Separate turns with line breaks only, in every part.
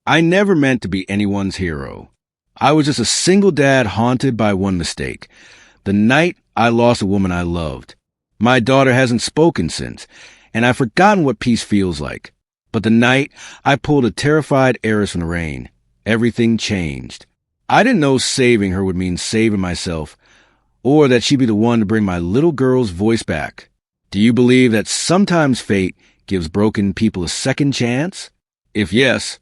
I never meant to be anyone's hero. I was just a single dad haunted by one mistake. The night I lost a woman I loved. My daughter hasn't spoken since, and I've forgotten what peace feels like. But the night I pulled a terrified heiress from the rain, everything changed. I didn't know saving her would mean saving myself, or that she'd be the one to bring my little girl's voice back. Do you believe that sometimes fate gives broken people a second chance? If yes,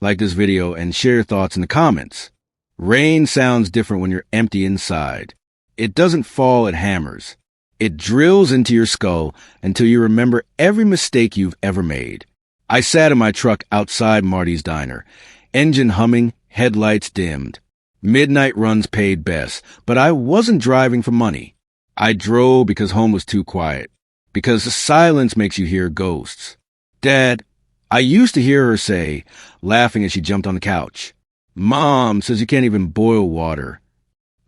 like this video and share your thoughts in the comments. Rain sounds different when you're empty inside. It doesn't fall at hammers. It drills into your skull until you remember every mistake you've ever made. I sat in my truck outside Marty's diner, engine humming, headlights dimmed. Midnight runs paid best, but I wasn't driving for money. I drove because home was too quiet, because the silence makes you hear ghosts. Dad, I used to hear her say, laughing as she jumped on the couch, Mom says you can't even boil water.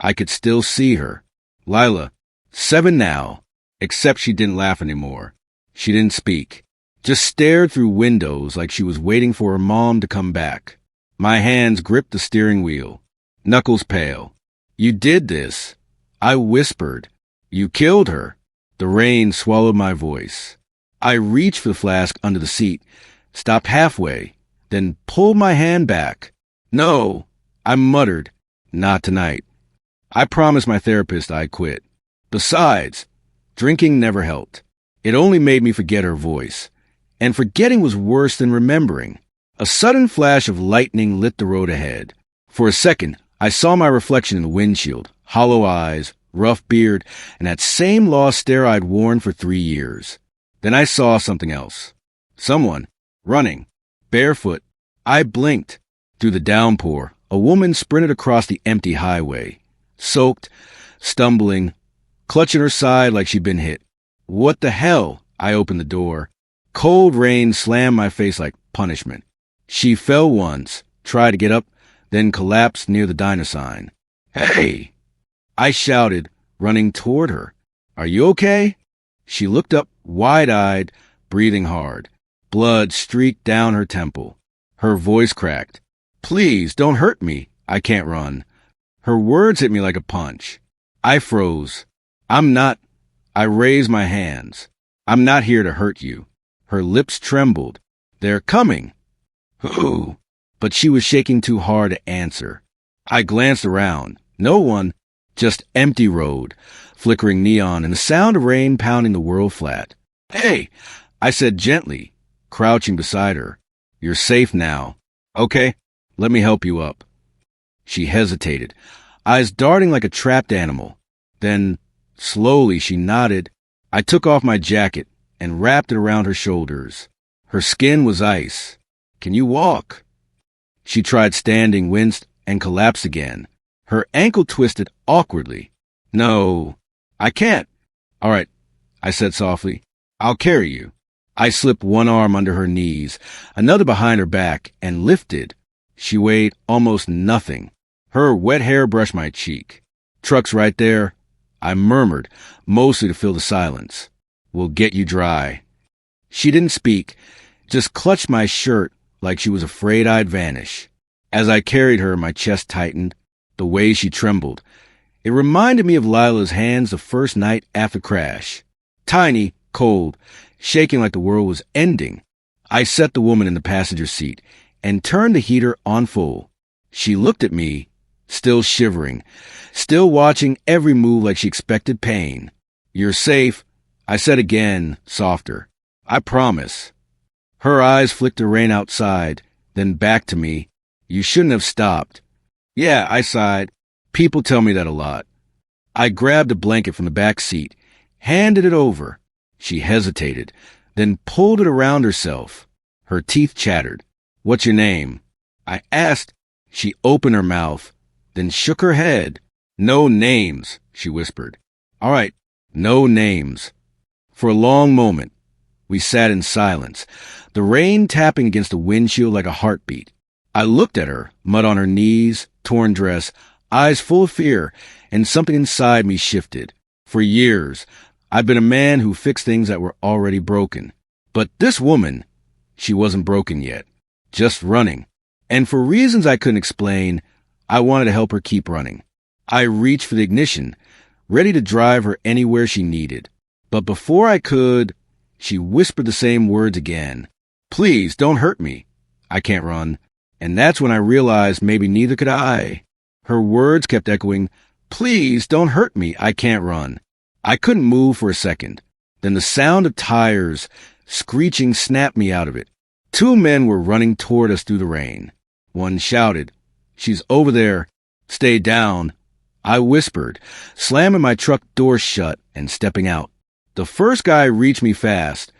I could still see her. Lila, 7 now, except she didn't laugh anymore. She didn't speak, just stared through windows like she was waiting for her mom to come back. My hands gripped the steering wheel. Knuckles pale. You did this. I whispered. You killed her. The rain swallowed my voice. I reached for the flask under the seat, stopped halfway, then pulled my hand back. No, I muttered. Not tonight. I promised my therapist I'd quit. Besides, drinking never helped. It only made me forget her voice. And forgetting was worse than remembering. A sudden flash of lightning lit the road ahead. For a second, I saw my reflection in the windshield, hollow eyes, rough beard, and that same lost stare I'd worn for 3 years. Then I saw something else. Someone, running, barefoot. I blinked. Through the downpour, a woman sprinted across the empty highway, soaked, stumbling, clutching her side like she'd been hit. What the hell? I opened the door. Cold rain slammed my face like punishment. She fell once, tried to get up, then collapsed near the diner sign. Hey! I shouted, running toward her. Are you okay? She looked up, wide-eyed, breathing hard. Blood streaked down her temple. Her voice cracked. Please, don't hurt me. I can't run. Her words hit me like a punch. I froze. I raised my hands. I'm not here to hurt you. Her lips trembled. They're coming. Who? But she was shaking too hard to answer. I glanced around. No one. Just empty road, flickering neon, and the sound of rain pounding the world flat. Hey, I said gently, crouching beside her. You're safe now. Okay, let me help you up. She hesitated, eyes darting like a trapped animal. Then, slowly, she nodded. I took off my jacket and wrapped it around her shoulders. Her skin was ice. Can you walk? She tried standing, winced, and collapsed again. Her ankle twisted awkwardly. No, I can't. All right, I said softly. I'll carry you. I slipped one arm under her knees, another behind her back, and lifted. She weighed almost nothing. Her wet hair brushed my cheek. Truck's right there, I murmured, mostly to fill the silence. We'll get you dry. She didn't speak, just clutched my shirt like she was afraid I'd vanish. As I carried her, my chest tightened. The way she trembled. It reminded me of Lila's hands the first night after crash. Tiny, cold, shaking like the world was ending. I set the woman in the passenger seat and turned the heater on full. She looked at me, still shivering, still watching every move like she expected pain. You're safe, I said again, softer. I promise. Her eyes flicked the rain outside, then back to me. You shouldn't have stopped. Yeah, I sighed. People tell me that a lot. I grabbed a blanket from the back seat, handed it over. She hesitated, then pulled it around herself. Her teeth chattered. What's your name? I asked. She opened her mouth, then shook her head. No names, she whispered. All right, no names. For a long moment, we sat in silence, the rain tapping against the windshield like a heartbeat. I looked at her, mud on her knees, torn dress, eyes full of fear, and something inside me shifted. For years, I'd been a man who fixed things that were already broken. But this woman, she wasn't broken yet, just running. And for reasons I couldn't explain, I wanted to help her keep running. I reached for the ignition, ready to drive her anywhere she needed. But before I could, she whispered the same words again. Please, don't hurt me. I can't run. And that's when I realized maybe neither could I. Her words kept echoing, Please, don't hurt me. I can't run. I couldn't move for a second. Then the sound of tires screeching snapped me out of it. Two men were running toward us through the rain. One shouted, She's over there. Stay down. I whispered, slamming my truck door shut and stepping out. The first guy reached me fast,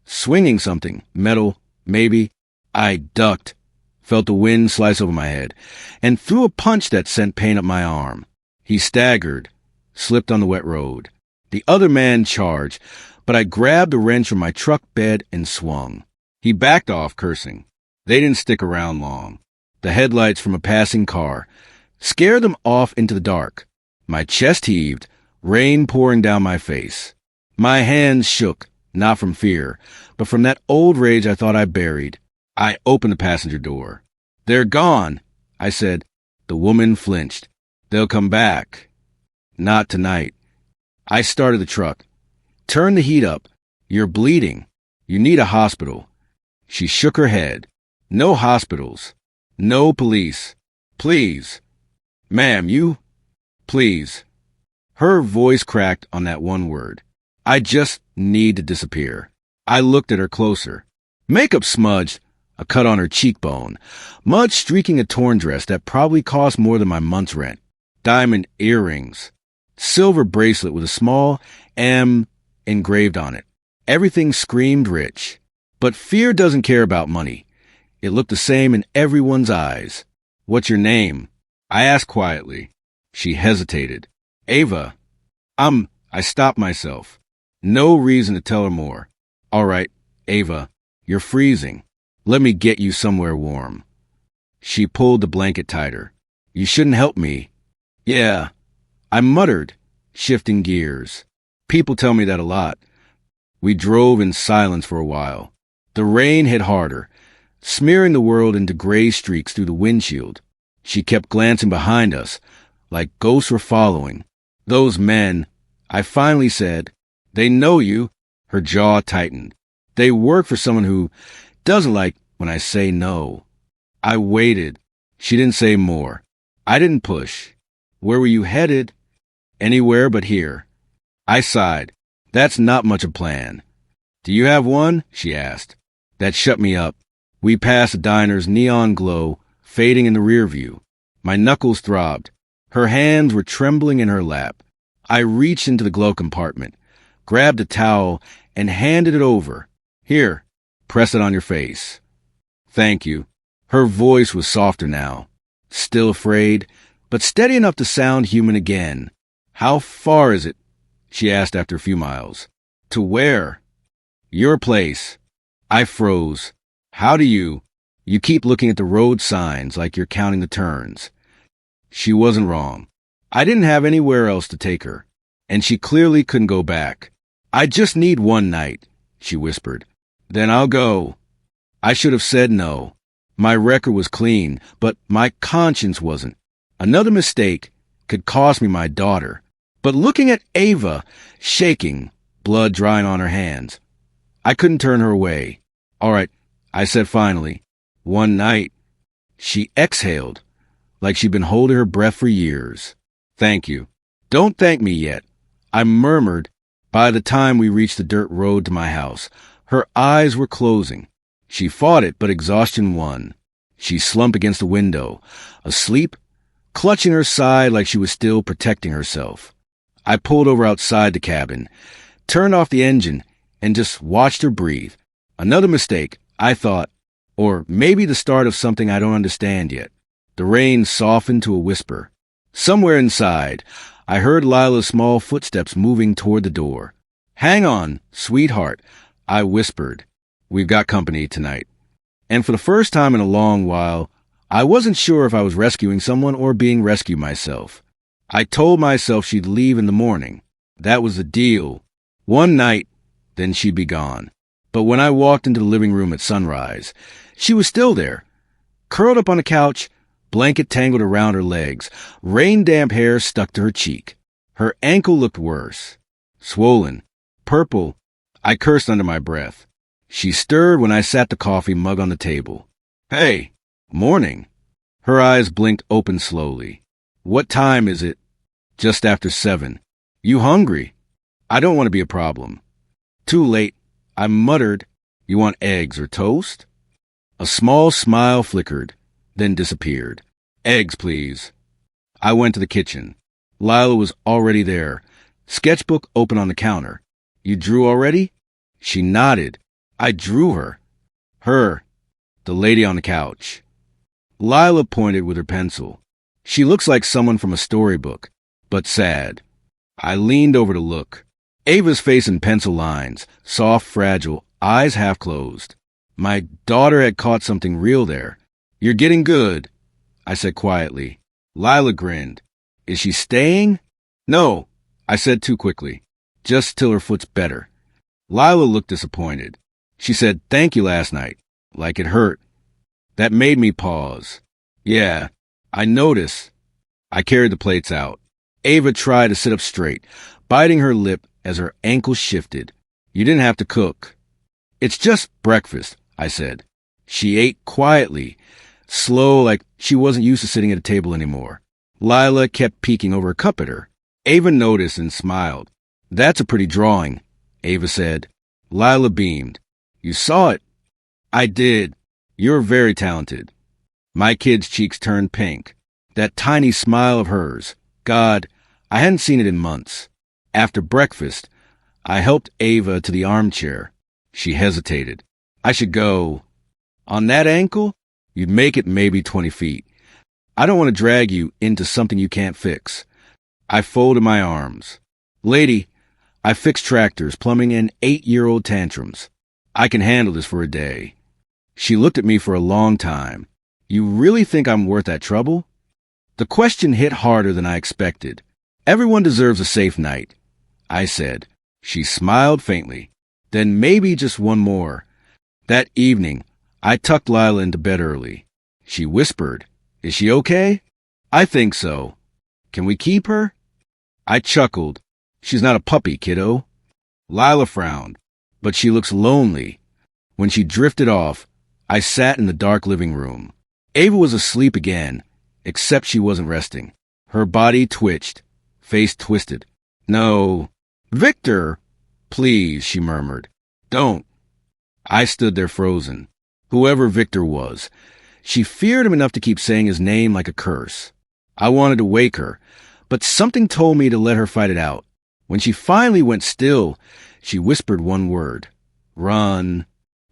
swinging something, metal, maybe. I ducked, felt the wind slice over my head, and threw a punch that sent pain up my arm. He staggered, slipped on the wet road. The other man charged, but I grabbed a wrench from my truck bed and swung. He backed off, cursing. They didn't stick around long. The headlights from a passing car scared them off into the dark. My chest heaved, rain pouring down my face. My hands shook, not from fear, but from that old rage I thought I buried. I opened the passenger door. They're gone, I said. The woman flinched. They'll come back. Not tonight. I started the truck. Turn the heat up. You're bleeding. You need a hospital. She shook her head. No hospitals. No police. Please. Ma'am, you? Please. Her voice cracked on that one word. I just need to disappear. I looked at her closer. Makeup smudged, a cut on her cheekbone, mud streaking a torn dress that probably cost more than my month's rent, diamond earrings, silver bracelet with a small M engraved on it. Everything screamed rich. But fear doesn't care about money. It looked the same in everyone's eyes. What's your name? I asked quietly. She hesitated. Ava. I stopped myself. No reason to tell her more. All right, Ava, you're freezing. Let me get you somewhere warm. She pulled the blanket tighter. You shouldn't help me. Yeah, I muttered, shifting gears. People tell me that a lot. We drove in silence for a while. The rain hit harder, smearing the world into gray streaks through the windshield. She kept glancing behind us, like ghosts were following. Those men, I finally said, they know you. Her jaw tightened. They work for someone who doesn't like when I say no. I waited. She didn't say more. I didn't push. Where were you headed? Anywhere but here. I sighed. That's not much of a plan. Do you have one? She asked. That shut me up. We passed the diner's neon glow, fading in the rear view. My knuckles throbbed. Her hands were trembling in her lap. I reached into the glove compartment, grabbed a towel, and handed it over. Here, press it on your face. Thank you. Her voice was softer now. Still afraid, but steady enough to sound human again. How far is it? She asked after a few miles. To where? Your place. I froze. How do you? You keep looking at the road signs like you're counting the turns. She wasn't wrong. I didn't have anywhere else to take her, and she clearly couldn't go back. I just need one night, she whispered. Then I'll go. I should have said no. My record was clean, but my conscience wasn't. Another mistake could cost me my daughter. But looking at Ava, shaking, blood drying on her hands, I couldn't turn her away. All right, I said finally. One night. She exhaled, like she'd been holding her breath for years. Thank you. Don't thank me yet, I murmured. By the time we reached the dirt road to my house, her eyes were closing. She fought it, but exhaustion won. She slumped against the window, asleep, clutching her side like she was still protecting herself. I pulled over outside the cabin, turned off the engine, and just watched her breathe. Another mistake, I thought, or maybe the start of something I don't understand yet. The rain softened to a whisper. Somewhere inside, I heard Lila's small footsteps moving toward the door. Hang on, sweetheart, I whispered. We've got company tonight. And for the first time in a long while, I wasn't sure if I was rescuing someone or being rescued myself. I told myself she'd leave in the morning. That was the deal. One night, then she'd be gone. But when I walked into the living room at sunrise, she was still there, curled up on the couch, blanket tangled around her legs, rain-damp hair stuck to her cheek. Her ankle looked worse. Swollen, purple. I cursed under my breath. She stirred when I sat the coffee mug on the table. "Hey, morning." Her eyes blinked open slowly. "What time is it?" "Just after 7. You hungry?" "I don't want to be a problem." "Too late." I muttered. "You want eggs or toast?" A small smile flickered, then disappeared. "Eggs, please." I went to the kitchen. Lila was already there, sketchbook open on the counter. "You drew already?" She nodded. I drew her. Her, the lady on the couch. Lila pointed with her pencil. "She looks like someone from a storybook, but sad." I leaned over to look. Ava's face in pencil lines, soft, fragile, eyes half closed. My daughter had caught something real there. "You're getting good," I said quietly. Lila grinned. "Is she staying?" "No," I said too quickly. "Just till her foot's better." Lila looked disappointed. She said, "Thank you last night," like it hurt. That made me pause. "Yeah, I noticed." I carried the plates out. Ava tried to sit up straight, biting her lip as her ankle shifted. "You didn't have to cook." "It's just breakfast," I said. She ate quietly, slow, like she wasn't used to sitting at a table anymore. Lila kept peeking over a cup at her. Ava noticed and smiled. "That's a pretty drawing," Ava said. Lila beamed. "You saw it?" "I did. You're very talented." My kid's cheeks turned pink. That tiny smile of hers. God, I hadn't seen it in months. After breakfast, I helped Ava to the armchair. She hesitated. "I should go." "On that ankle? You'd make it maybe 20 feet. I don't want to drag you into something you can't fix." I folded my arms. "Lady, I fix tractors, plumbing, and 8-year-old tantrums. I can handle this for a day." She looked at me for a long time. "You really think I'm worth that trouble?" The question hit harder than I expected. "Everyone deserves a safe night," I said. She smiled faintly. "Then maybe just one more." That evening, I tucked Lila into bed early. She whispered, "Is she okay?" "I think so." "Can we keep her?" I chuckled. "She's not a puppy, kiddo." Lila frowned, but she looks lonely. When she drifted off, I sat in the dark living room. Ava was asleep again, except she wasn't resting. Her body twitched, face twisted. "No." "Victor!" "Please," she murmured. "Don't." I stood there frozen. Whoever Victor was. She feared him enough to keep saying his name like a curse. I wanted to wake her, but something told me to let her fight it out. When she finally went still, she whispered one word. "Run."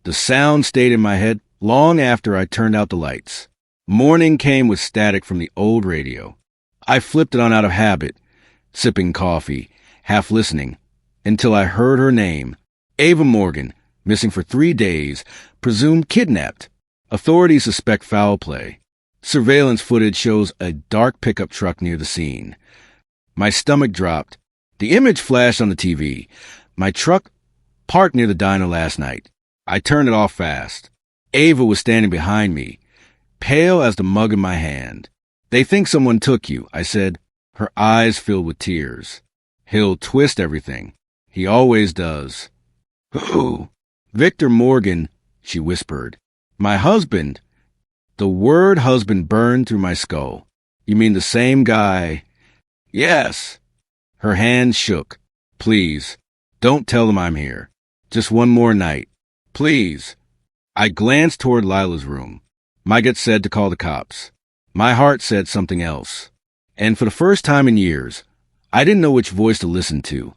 The sound stayed in my head long after I turned out the lights. Morning came with static from the old radio. I flipped it on out of habit, sipping coffee, half listening, until I heard her name. Ava Morgan, missing for 3 days, presumed kidnapped. Authorities suspect foul play. Surveillance footage shows a dark pickup truck near the scene. My stomach dropped. The image flashed on the TV. My truck parked near the diner last night. I turned it off fast. Ava was standing behind me, pale as the mug in my hand. "They think someone took you," I said. Her eyes filled with tears. "He'll twist everything. He always does." "Who?" "Victor Morgan," she whispered. "My husband." The word husband burned through my skull. "You mean the same guy?" "Yes." Her hands shook. "Please, don't tell them I'm here. Just one more night. Please." I glanced toward Lila's room. My gut said to call the cops. My heart said something else. And for the first time in years, I didn't know which voice to listen to.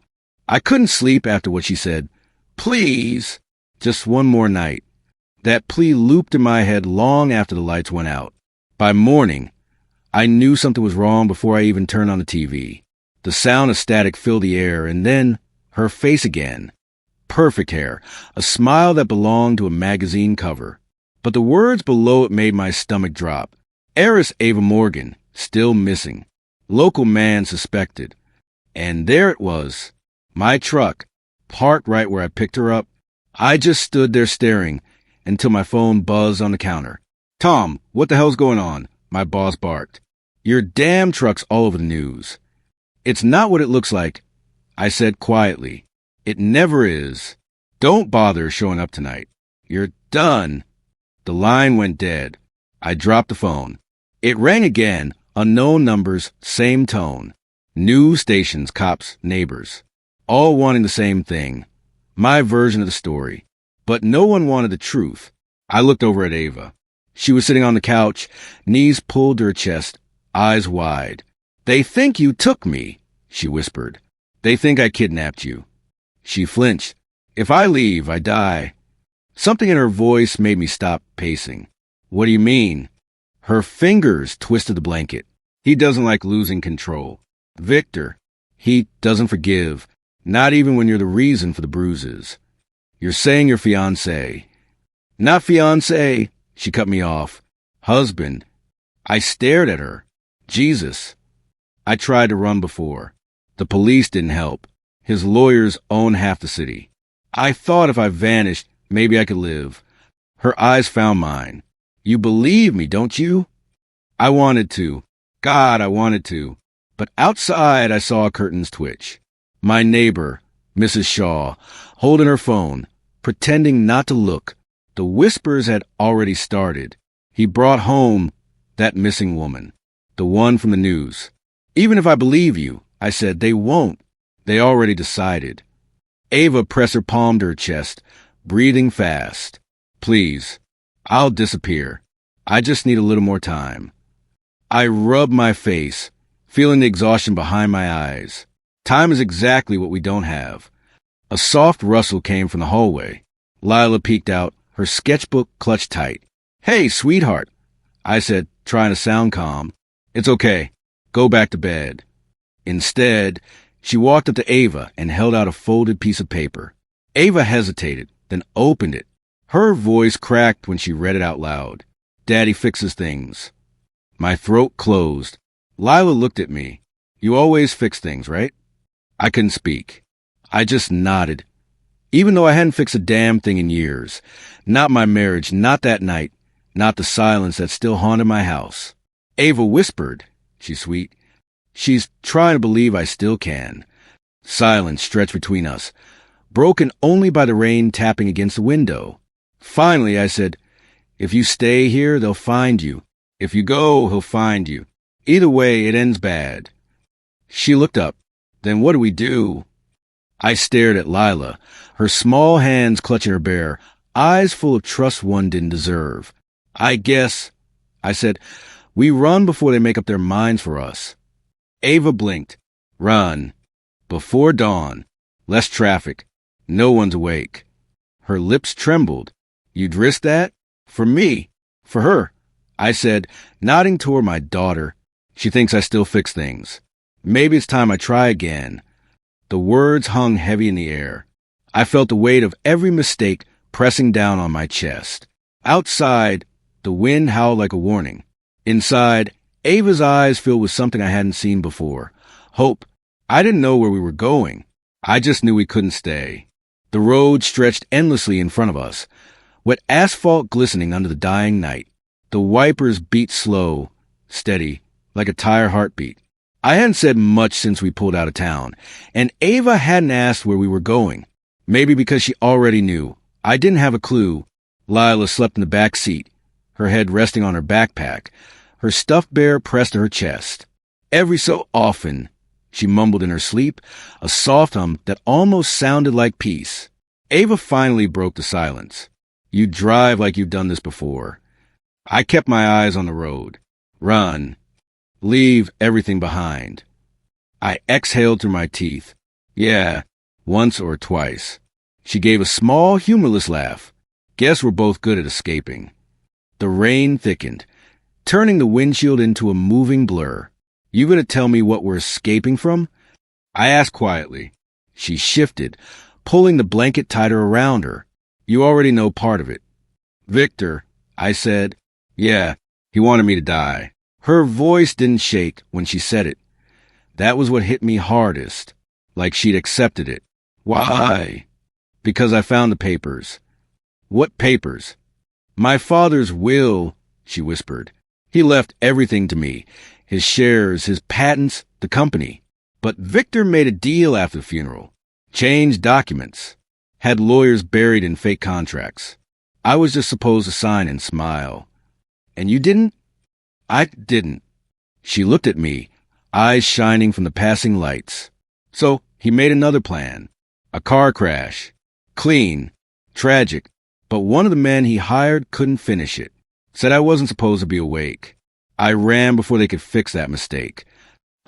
I couldn't sleep after what she said. "Please." Just one more night. That plea looped in my head long after the lights went out. By morning, I knew something was wrong before I even turned on the TV. The sound of static filled the air, and then her face again. Perfect hair, a smile that belonged to a magazine cover. But the words below it made my stomach drop. Heiress Ava Morgan, still missing. Local man suspected. And there it was. My truck, parked right where I picked her up. I just stood there staring until my phone buzzed on the counter. Tom, what the hell's going on? My boss barked. Your damn truck's all over the news. It's not what it looks like, I said quietly. It never is. Don't bother showing up tonight. You're done. The line went dead. I dropped the phone. It rang again, unknown numbers, same tone. News stations, cops, neighbors. All wanting the same thing. My version of the story. But no one wanted the truth. I looked over at Ava. She was sitting on the couch, knees pulled to her chest, eyes wide. They think you took me, she whispered. They think I kidnapped you. She flinched. If I leave, I die. Something in her voice made me stop pacing. What do you mean? Her fingers twisted the blanket. He doesn't like losing control. Victor, he doesn't forgive, not even when you're the reason for the bruises. You're saying your fiancé. Not fiancé, she cut me off. Husband. I stared at her. Jesus. I tried to run before. The police didn't help. His lawyers own half the city. I thought if I vanished, maybe I could live. Her eyes found mine. You believe me, don't you? I wanted to. God, I wanted to. But outside, I saw curtains twitch. My neighbor, Mrs. Shaw, holding her phone, pretending not to look. The whispers had already started. He brought home that missing woman, the one from the news. Even if I believe you, I said, they won't. They already decided. Ava pressed her palm to her chest, breathing fast. Please, I'll disappear. I just need a little more time. I rubbed my face, feeling the exhaustion behind my eyes. Time is exactly what we don't have. A soft rustle came from the hallway. Lila peeked out, her sketchbook clutched tight. Hey, sweetheart, I said, trying to sound calm. It's okay. Go back to bed. Instead, she walked up to Ava and held out a folded piece of paper. Ava hesitated, then opened it. Her voice cracked when she read it out loud. Daddy fixes things. My throat closed. Lila looked at me. You always fix things, right? I couldn't speak. I just nodded. Even though I hadn't fixed a damn thing in years. Not my marriage, not that night, not the silence that still haunted my house. Ava whispered. She's sweet. She's trying to believe I still can. Silence stretched between us, broken only by the rain tapping against the window. Finally, I said, if you stay here, they'll find you. If you go, he'll find you. Either way, it ends bad. She looked up. Then what do we do? I stared at Lila, her small hands clutching her bear, eyes full of trust one didn't deserve. I guess, I said, we run before they make up their minds for us. Ava blinked. Run. Before dawn. Less traffic. No one's awake. Her lips trembled. You'd risk that? For me. For her. I said, nodding toward my daughter. She thinks I still fix things. Maybe it's time I try again. The words hung heavy in the air. I felt the weight of every mistake pressing down on my chest. Outside, the wind howled like a warning. Inside, Ava's eyes filled with something I hadn't seen before. Hope. I didn't know where we were going. I just knew we couldn't stay. The road stretched endlessly in front of us, wet asphalt glistening under the dying night. The wipers beat slow, steady, like a tire heartbeat. I hadn't said much since we pulled out of town, and Ava hadn't asked where we were going. Maybe because she already knew. I didn't have a clue. Lila slept in the back seat, her head resting on her backpack, her stuffed bear pressed to her chest. Every so often, she mumbled in her sleep, a soft hum that almost sounded like peace. Ava finally broke the silence. You drive like you've done this before. I kept my eyes on the road. Run. Leave everything behind. I exhaled through my teeth. Yeah, once or twice. She gave a small, humorless laugh. Guess we're both good at escaping. The rain thickened, turning the windshield into a moving blur. You gonna tell me what we're escaping from? I asked quietly. She shifted, pulling the blanket tighter around her. You already know part of it. Victor, I said. Yeah, he wanted me to die. Her voice didn't shake when she said it. That was what hit me hardest, like she'd accepted it. Why? Because I found the papers. What papers? My father's will, she whispered. He left everything to me. His shares, his patents, the company. But Victor made a deal after the funeral. Changed documents. Had lawyers buried in fake contracts. I was just supposed to sign and smile. And you didn't? I didn't. She looked at me, eyes shining from the passing lights. So he made another plan. A car crash. Clean. Tragic. But one of the men he hired couldn't finish it. Said I wasn't supposed to be awake. I ran before they could fix that mistake.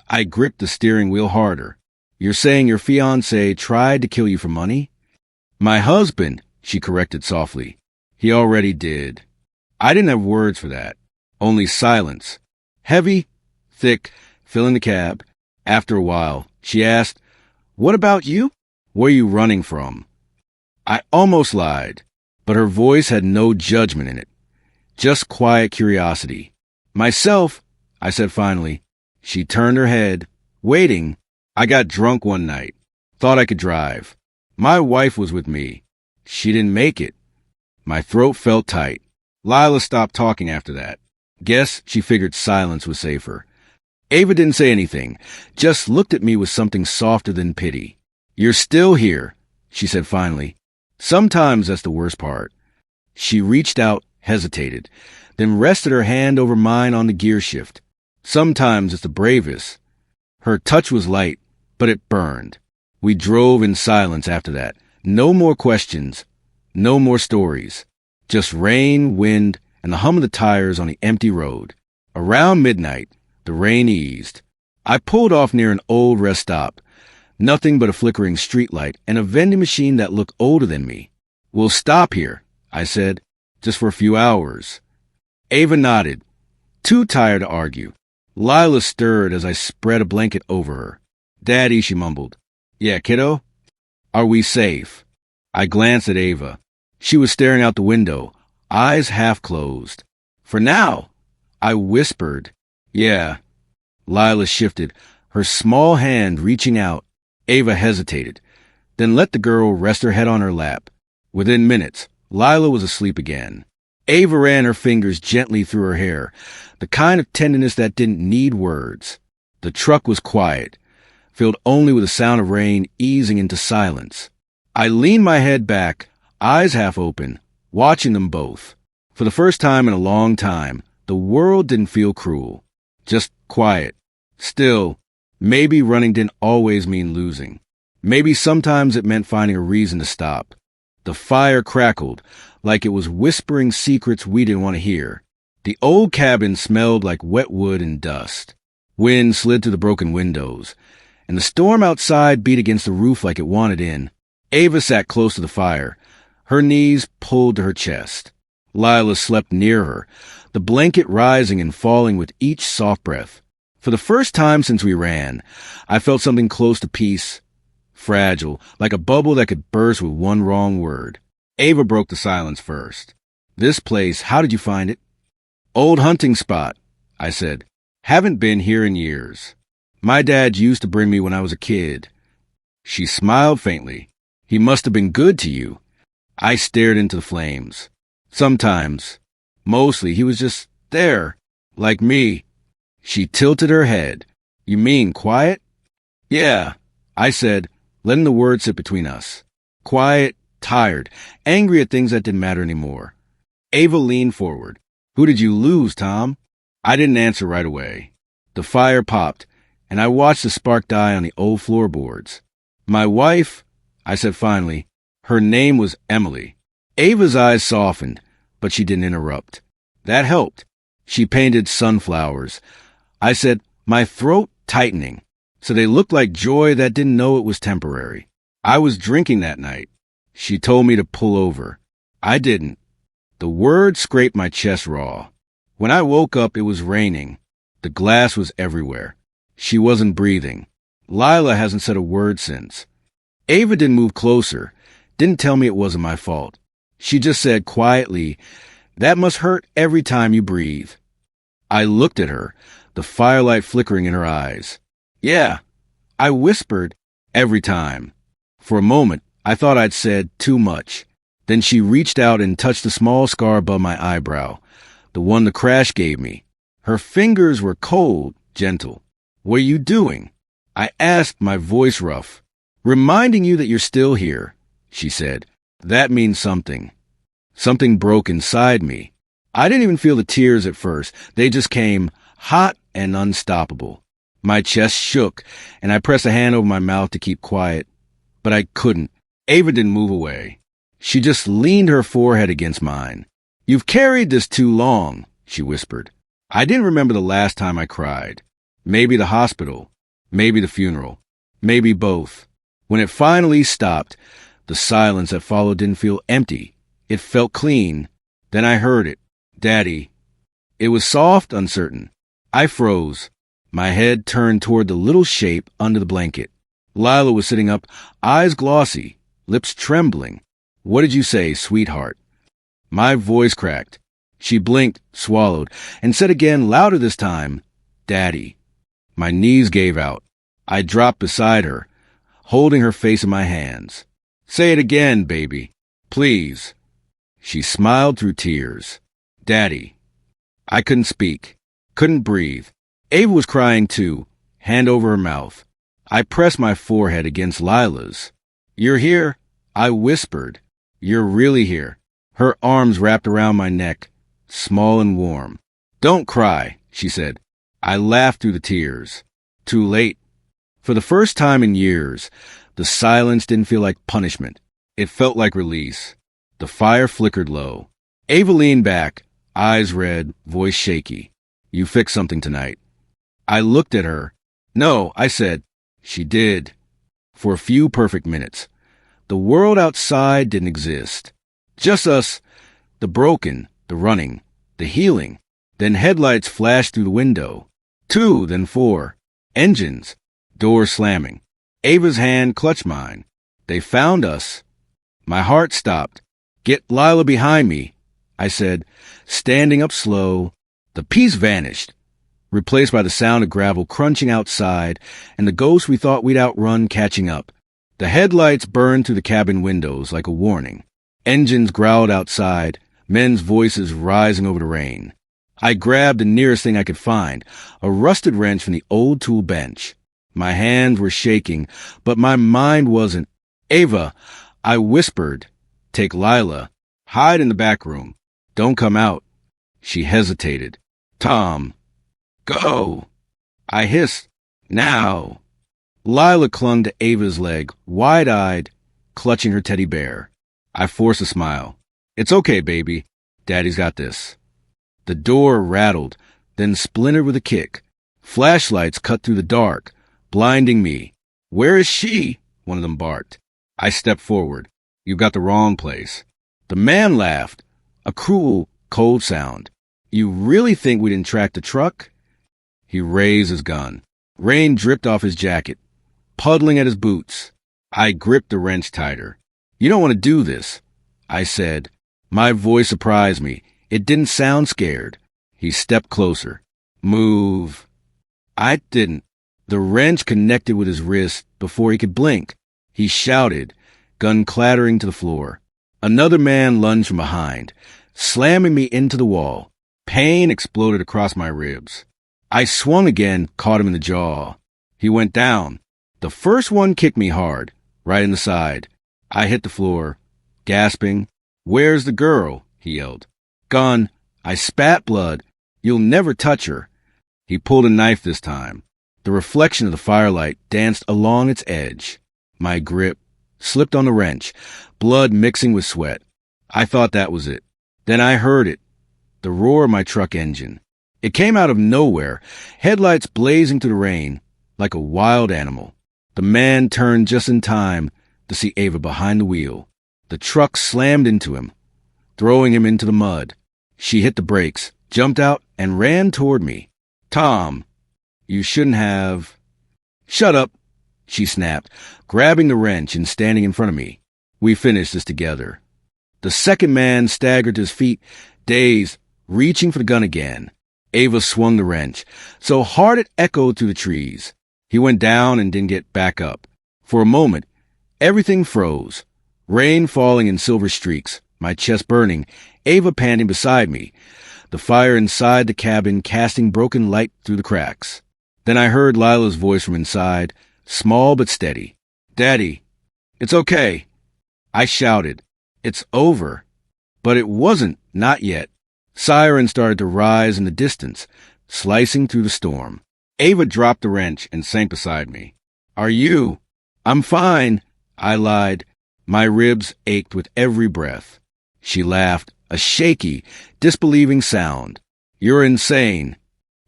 I gripped the steering wheel harder. You're saying your fiancé tried to kill you for money? My husband, she corrected softly. He already did. I didn't have words for that. Only silence. Heavy, thick, filling the cab. After a while, she asked, "What about you? Where are you running from?" I almost lied, but her voice had no judgment in it. Just quiet curiosity. Myself, I said finally. She turned her head, waiting. I got drunk one night. Thought I could drive. My wife was with me. She didn't make it. My throat felt tight. Lila stopped talking after that. Guess she figured silence was safer. Ava didn't say anything, just looked at me with something softer than pity. You're still here, she said finally. Sometimes that's the worst part. She reached out, hesitated, then rested her hand over mine on the gear shift. Sometimes it's the bravest. Her touch was light, but it burned. We drove in silence after that. No more questions, no more stories. Just rain, wind, and the hum of the tires on the empty road. Around midnight, the rain eased. I pulled off near an old rest stop. Nothing but a flickering streetlight and a vending machine that looked older than me. We'll stop here, I said, just for a few hours. Ava nodded. Too tired to argue. Lila stirred as I spread a blanket over her. Daddy, she mumbled. Yeah, kiddo? Are we safe? I glanced at Ava. She was staring out the window, eyes half closed. For now, I whispered. Yeah. Lila shifted, her small hand reaching out. Ava hesitated, then let the girl rest her head on her lap. Within minutes, Lila was asleep again. Ava ran her fingers gently through her hair, the kind of tenderness that didn't need words. The truck was quiet, filled only with the sound of rain easing into silence. I leaned my head back, eyes half open, watching them both. For the first time in a long time, the world didn't feel cruel. Just quiet. Still, maybe running didn't always mean losing. Maybe sometimes it meant finding a reason to stop. The fire crackled, like it was whispering secrets we didn't want to hear. The old cabin smelled like wet wood and dust. Wind slid through the broken windows, and the storm outside beat against the roof like it wanted in. Ava sat close to the fire, her knees pulled to her chest. Lila slept near her, the blanket rising and falling with each soft breath. For the first time since we ran, I felt something close to peace, fragile, like a bubble that could burst with one wrong word. Ava broke the silence first. This place, how did you find it? Old hunting spot, I said. Haven't been here in years. My dad used to bring me when I was a kid. She smiled faintly. He must have been good to you. I stared into the flames. Sometimes. Mostly, he was just there, like me. She tilted her head. You mean quiet? Yeah, I said, letting the words sit between us. Quiet, tired, angry at things that didn't matter anymore. Ava leaned forward. Who did you lose, Tom? I didn't answer right away. The fire popped, and I watched the spark die on the old floorboards. My wife, I said finally, her name was Emily. Ava's eyes softened, but she didn't interrupt. That helped. She painted sunflowers. I said, my throat tightening, so they looked like joy that didn't know it was temporary. I was drinking that night. She told me to pull over. I didn't. The word scraped my chest raw. When I woke up, it was raining. The glass was everywhere. She wasn't breathing. Lila hasn't said a word since. Ava didn't move closer, didn't tell me it wasn't my fault. She just said quietly, that must hurt every time you breathe. I looked at her, the firelight flickering in her eyes. Yeah, I whispered, every time. For a moment, I thought I'd said too much. Then she reached out and touched a small scar above my eyebrow. the one the crash gave me. Her fingers were cold, gentle. "What are you doing?" I asked, my voice rough. "Reminding you that you're still here," she said. "That means something." Something broke inside me. I didn't even feel the tears at first. They just came, hot and unstoppable. My chest shook, and I pressed a hand over my mouth to keep quiet. But I couldn't. Ava didn't move away. She just leaned her forehead against mine. "You've carried this too long," she whispered. I didn't remember the last time I cried. Maybe the hospital. Maybe the funeral. Maybe both. When it finally stopped, the silence that followed didn't feel empty. It felt clean. Then I heard it. "Daddy." It was soft, uncertain. I froze. My head turned toward the little shape under the blanket. Lila was sitting up, eyes glossy, lips trembling. "What did you say, sweetheart?" My voice cracked. She blinked, swallowed, and said again, louder this time, "Daddy." My knees gave out. I dropped beside her, holding her face in my hands. "Say it again, baby. Please." She smiled through tears. "Daddy." I couldn't speak, couldn't breathe. Ava was crying too, hand over her mouth. I pressed my forehead against Lila's. "You're here?" I whispered. "You're really here." Her arms wrapped around my neck, small and warm. "Don't cry," she said. I laughed through the tears. Too late. For the first time in years, the silence didn't feel like punishment. It felt like release. The fire flickered low. Ava leaned back, eyes red, voice shaky. "You fixed something tonight." I looked at her. "No," I said. She did. For a few perfect minutes. The world outside didn't exist. Just us, the broken, the running, the healing. Then headlights flashed through the window. 2, then 4. Engines. Doors slamming. Ava's hand clutched mine. They found us. My heart stopped. "Get Lila behind me," I said, standing up slow. The peace vanished, replaced by the sound of gravel crunching outside and the ghost we thought we'd outrun catching up. The headlights burned through the cabin windows like a warning. Engines growled outside, men's voices rising over the rain. I grabbed the nearest thing I could find, a rusted wrench from the old tool bench. My hands were shaking, but my mind wasn't. "Ava," I whispered, "take Lila. Hide in the back room. Don't come out." She hesitated. "Tom." "Go." I hissed. "Now." Lila clung to Ava's leg, wide-eyed, clutching her teddy bear. I forced a smile. "It's okay, baby. Daddy's got this." The door rattled, then splintered with a kick. Flashlights cut through the dark, blinding me. "Where is she?" one of them barked. I stepped forward. "You've got the wrong place." The man laughed, a cruel, cold sound. "You really think we didn't track the truck?" He raised his gun. Rain dripped off his jacket, puddling at his boots. I gripped the wrench tighter. "You don't want to do this," I said. My voice surprised me. It didn't sound scared. He stepped closer. "Move." I didn't. The wrench connected with his wrist before he could blink. He shouted, gun clattering to the floor. Another man lunged from behind, slamming me into the wall. Pain exploded across my ribs. I swung again, caught him in the jaw. He went down. The first one kicked me hard, right in the side. I hit the floor, gasping. "Where's the girl?" he yelled. "Gun." I spat blood. "You'll never touch her." He pulled a knife this time. The reflection of the firelight danced along its edge. My grip slipped on the wrench, blood mixing with sweat. I thought that was it. Then I heard it, the roar of my truck engine. It came out of nowhere, headlights blazing through the rain, like a wild animal. The man turned just in time to see Ava behind the wheel. The truck slammed into him, throwing him into the mud. She hit the brakes, jumped out, and ran toward me. "Tom, you shouldn't have—" "Shut up," she snapped, grabbing the wrench and standing in front of me. "We finished this together." The second man staggered to his feet, dazed, reaching for the gun again. Ava swung the wrench, so hard it echoed through the trees. He went down and didn't get back up. For a moment, everything froze. Rain falling in silver streaks, my chest burning, Ava panting beside me. the fire inside the cabin casting broken light through the cracks. Then I heard Lila's voice from inside, small but steady. "Daddy, it's okay." I shouted, "It's over." But it wasn't, not yet. Sirens started to rise in the distance, slicing through the storm. Ava dropped the wrench and sank beside me. "Are you?" "I'm fine," I lied. My ribs ached with every breath. She laughed, a shaky, disbelieving sound. "You're insane."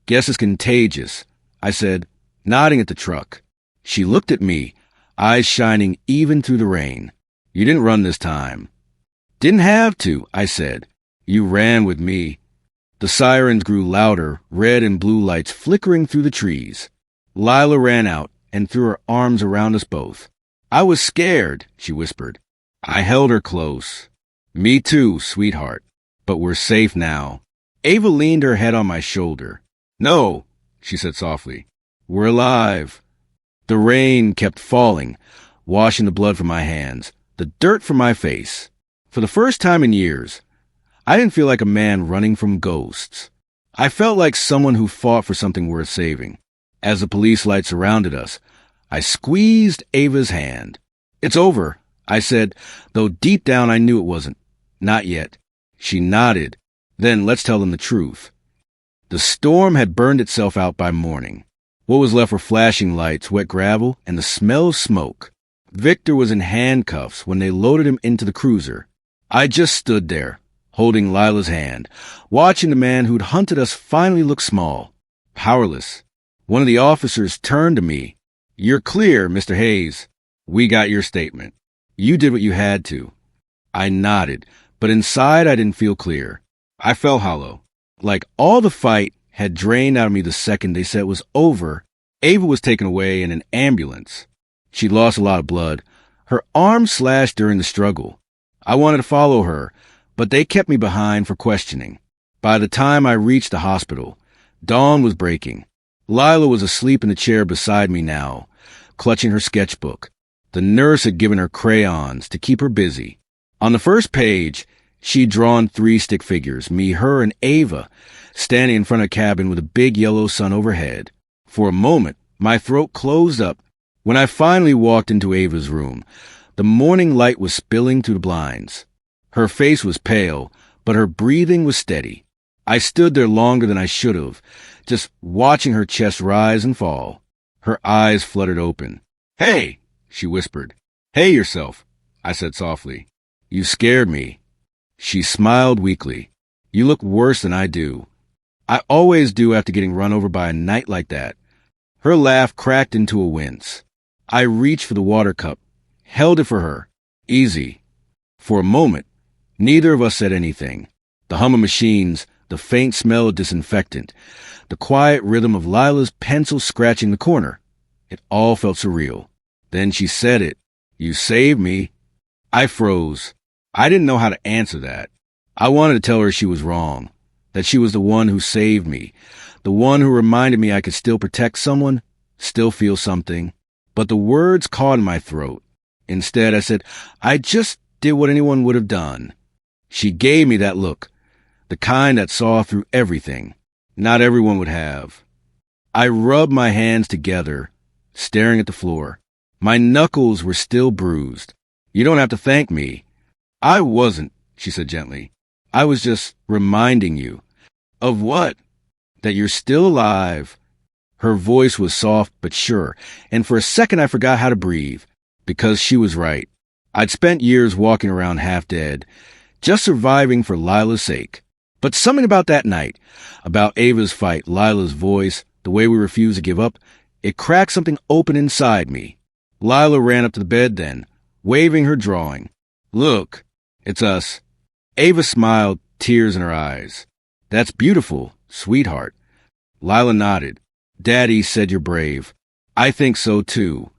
"Guess it's contagious," I said, nodding at the truck. She looked at me, eyes shining even through the rain. "You didn't run this time." "Didn't have to," I said. "You ran with me." The sirens grew louder, red and blue lights flickering through the trees. Lila ran out and threw her arms around us both. "I was scared," she whispered. I held her close. "Me too, sweetheart. But we're safe now." Ava leaned her head on my shoulder. "No," she said softly. "We're alive." The rain kept falling, washing the blood from my hands, the dirt from my face. For the first time in years, I didn't feel like a man running from ghosts. I felt like someone who fought for something worth saving. As the police lights surrounded us, I squeezed Ava's hand. "It's over," I said, though deep down I knew it wasn't. "Not yet." She nodded. "Then let's tell them the truth." The storm had burned itself out by morning. What was left were flashing lights, wet gravel, and the smell of smoke. Victor was in handcuffs when they loaded him into the cruiser. I just stood there, holding Lila's hand, watching the man who'd hunted us finally look small, powerless. One of the officers turned to me. "You're clear, Mr. Hayes. We got your statement. You did what you had to." I nodded, but inside I didn't feel clear. I felt hollow, like all the fight had drained out of me the second they said it was over. Ava was taken away in an ambulance. She'd lost a lot of blood. Her arm slashed during the struggle. I wanted to follow her, but they kept me behind for questioning. By the time I reached the hospital, dawn was breaking. Lila was asleep in the chair beside me now, clutching her sketchbook. The nurse had given her crayons to keep her busy. On the first page, she'd drawn 3 stick figures, me, her, and Ava, standing in front of a cabin with a big yellow sun overhead. For a moment, my throat closed up. When I finally walked into Ava's room, the morning light was spilling through the blinds. Her face was pale, but her breathing was steady. I stood there longer than I should have, just watching her chest rise and fall. Her eyes fluttered open. "Hey," she whispered. "Hey yourself," I said softly. "You scared me." She smiled weakly. "You look worse than I do." "I always do after getting run over by a night like that." Her laugh cracked into a wince. I reached for the water cup, held it for her. "Easy." For a moment, neither of us said anything. The hum of machines, the faint smell of disinfectant, the quiet rhythm of Lila's pencil scratching the corner. It all felt surreal. Then she said it. "You saved me." I froze. I didn't know how to answer that. I wanted to tell her she was wrong, that she was the one who saved me, the one who reminded me I could still protect someone, still feel something. But the words caught in my throat. Instead, I said, "I just did what anyone would have done." She gave me that look, the kind that saw through everything. Not everyone would have. I rubbed my hands together, staring at the floor. My knuckles were still bruised. "You don't have to thank me." "I wasn't," she said gently. "I was just reminding you." "Of what?" "That you're still alive." Her voice was soft but sure, and for a second I forgot how to breathe, because she was right. I'd spent years walking around half dead, just surviving for Lila's sake. But something about that night, about Ava's fight, Lila's voice, the way we refused to give up, it cracked something open inside me. Lila ran up to the bed then, waving her drawing. "Look, it's us." Ava smiled, tears in her eyes. "That's beautiful, sweetheart." Lila nodded. "Daddy said you're brave." "I think so too."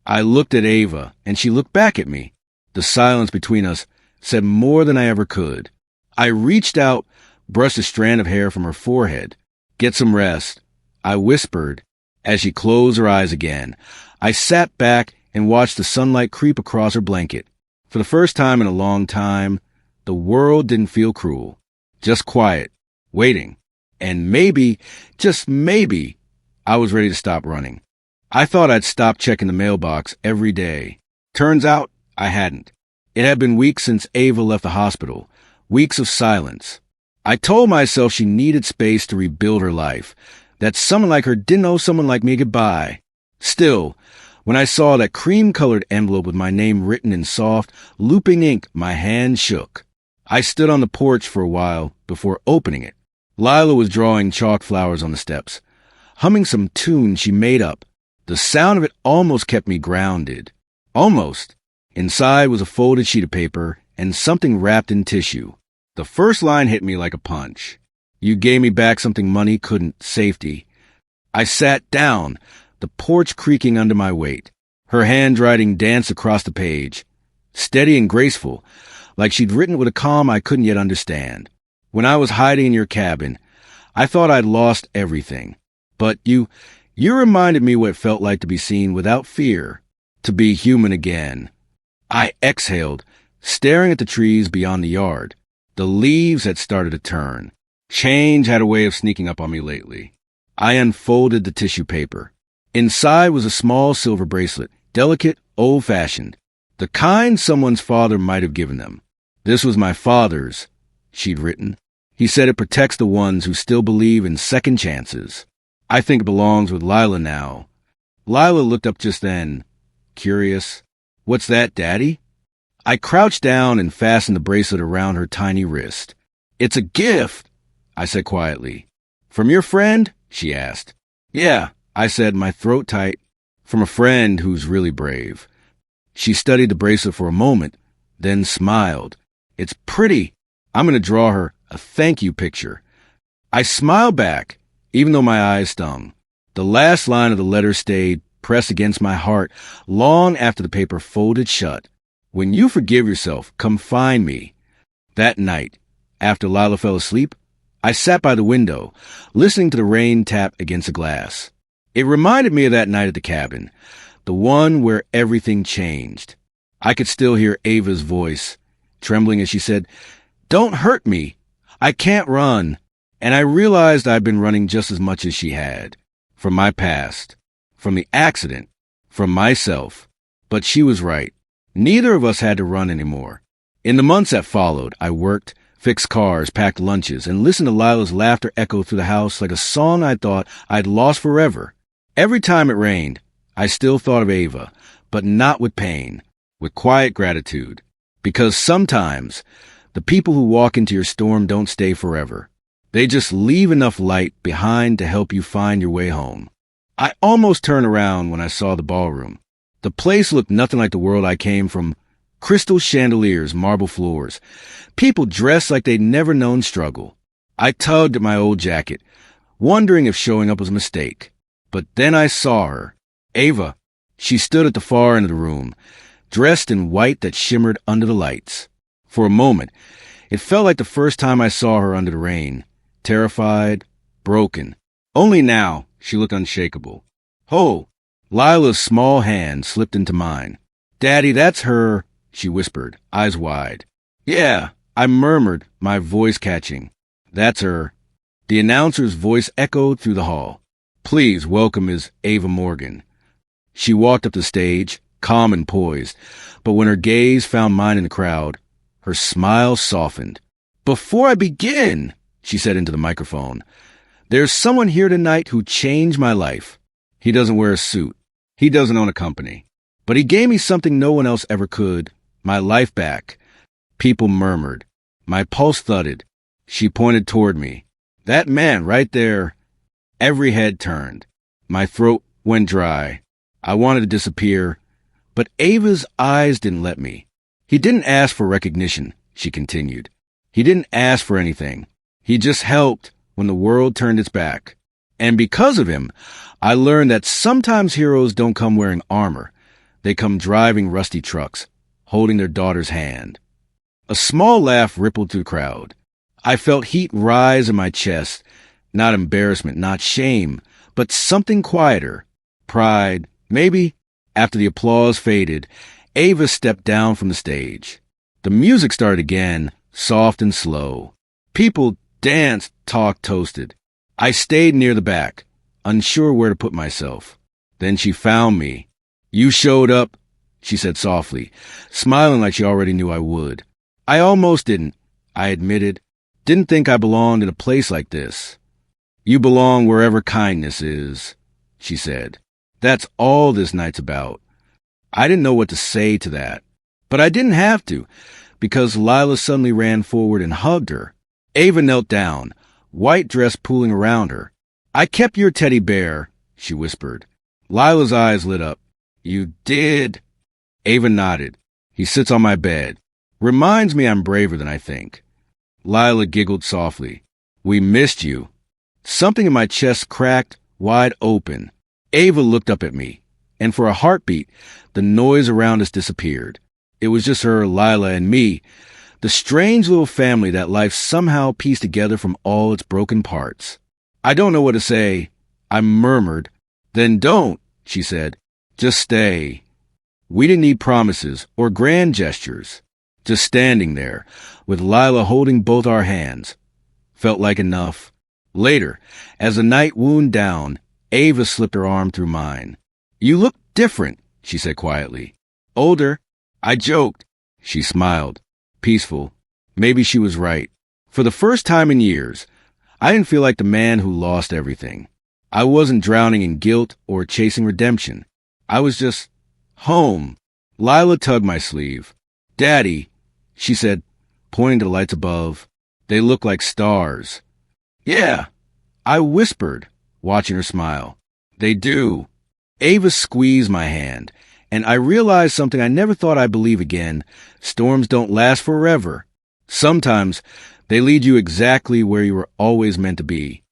I looked at Ava, and she looked back at me. The silence between us said more than I ever could. I reached out, brushed a strand of hair from her forehead. "Get some rest," I whispered. As she closed her eyes again, I sat back and watched the sunlight creep across her blanket. For the first time in a long time, the world didn't feel cruel, just quiet, waiting. And maybe, just maybe, I was ready to stop running. I thought I'd stop checking the mailbox every day. Turns out I hadn't. It had been weeks since Ava left the hospital, weeks of silence. I told myself she needed space to rebuild her life, that someone like her didn't owe someone like me goodbye. Still, when I saw that cream-colored envelope with my name written in soft, looping ink, my hand shook. I stood on the porch for a while before opening it. Lila was drawing chalk flowers on the steps, humming some tune she made up. The sound of it almost kept me grounded. Almost. Inside was a folded sheet of paper and something wrapped in tissue. The first line hit me like a punch. You gave me back something money couldn't. Safety. I sat down, the porch creaking under my weight. Her handwriting danced across the page, steady and graceful, like she'd written with a calm I couldn't yet understand. When I was hiding in your cabin, I thought I'd lost everything. But you reminded me what it felt like to be seen without fear, to be human again. I exhaled, staring at the trees beyond the yard. The leaves had started to turn. Change had a way of sneaking up on me lately. I unfolded the tissue paper. Inside was a small silver bracelet, delicate, old-fashioned, the kind someone's father might have given them. This was my father's, she'd written. He said it protects the ones who still believe in second chances. I think it belongs with Lila now. Lila looked up just then, curious. What's that, Daddy? I crouched down and fastened the bracelet around her tiny wrist. It's a gift, I said quietly. From your friend? She asked. Yeah, I said, my throat tight. From a friend who's really brave. She studied the bracelet for a moment, then smiled. It's pretty. I'm going to draw her a thank you picture. I smiled back, even though my eyes stung. The last line of the letter stayed pressed against my heart long after the paper folded shut. When you forgive yourself, come find me. That night, after Lila fell asleep, I sat by the window, listening to the rain tap against the glass. It reminded me of that night at the cabin, the one where everything changed. I could still hear Ava's voice, trembling as she said, "Don't hurt me. I can't run." And I realized I'd been running just as much as she had. From my past, from the accident, from myself. But she was right. Neither of us had to run anymore. In the months that followed, I worked, fixed cars, packed lunches, and listened to Lila's laughter echo through the house like a song I thought I'd lost forever. Every time it rained, I still thought of Ava, but not with pain, with quiet gratitude. Because sometimes, the people who walk into your storm don't stay forever. They just leave enough light behind to help you find your way home. I almost turned around when I saw the ballroom. The place looked nothing like the world I came from. Crystal chandeliers, marble floors. People dressed like they'd never known struggle. I tugged at my old jacket, wondering if showing up was a mistake. But then I saw her. Ava. She stood at the far end of the room, dressed in white that shimmered under the lights. For a moment, it felt like the first time I saw her under the rain. Terrified, broken. Only now, she looked unshakable. "Oh!" Lila's small hand slipped into mine. "Daddy, that's her," she whispered, eyes wide. "Yeah," I murmured, my voice catching. "That's her." The announcer's voice echoed through the hall. "Please welcome Ms. Ava Morgan." She walked up the stage, calm and poised, but when her gaze found mine in the crowd, her smile softened. "Before I begin," she said into the microphone, "there's someone here tonight who changed my life. He doesn't wear a suit. He doesn't own a company. But he gave me something no one else ever could, my life back." People murmured. My pulse thudded. She pointed toward me. "That man right there." Every head turned. My throat went dry. I wanted to disappear, but Ava's eyes didn't let me. "He didn't ask for recognition," she continued. "He didn't ask for anything. He just helped when the world turned its back. And because of him, I learned that sometimes heroes don't come wearing armor. They come driving rusty trucks, holding their daughter's hand." A small laugh rippled through the crowd. I felt heat rise in my chest, not embarrassment, not shame, but something quieter. Pride, maybe. After the applause faded, Ava stepped down from the stage. The music started again, soft and slow. People Danced, talked, toasted. I stayed near the back, unsure where to put myself. Then she found me. You showed up, she said softly, smiling like she already knew I would. I almost didn't, I admitted. Didn't think I belonged in a place like this. You belong wherever kindness is, she said. That's all this night's about. I didn't know what to say to that. But I didn't have to, because Lila suddenly ran forward and hugged her. Ava knelt down, white dress pooling around her. I kept your teddy bear, she whispered. Lila's eyes lit up. You did? Ava nodded. He sits on my bed. Reminds me I'm braver than I think. Lila giggled softly. We missed you. Something in my chest cracked wide open. Ava looked up at me, and for a heartbeat, the noise around us disappeared. It was just her, Lila, and me, the strange little family that life somehow pieced together from all its broken parts. I don't know what to say, I murmured. Then don't, she said. Just stay. We didn't need promises or grand gestures. Just standing there, with Lila holding both our hands. Felt like enough. Later, as the night wound down, Ava slipped her arm through mine. You look different, she said quietly. Older. I joked. She smiled. Peaceful. Maybe she was right. For the first time in years, I didn't feel like the man who lost everything. I wasn't drowning in guilt or chasing redemption. I was just home. Lila tugged my sleeve. Daddy, she said, pointing to the lights above. They look like stars. Yeah, I whispered, watching her smile. They do. Ava squeezed my hand, and I realized something I never thought I'd believe again. Storms don't last forever. Sometimes they lead you exactly where you were always meant to be.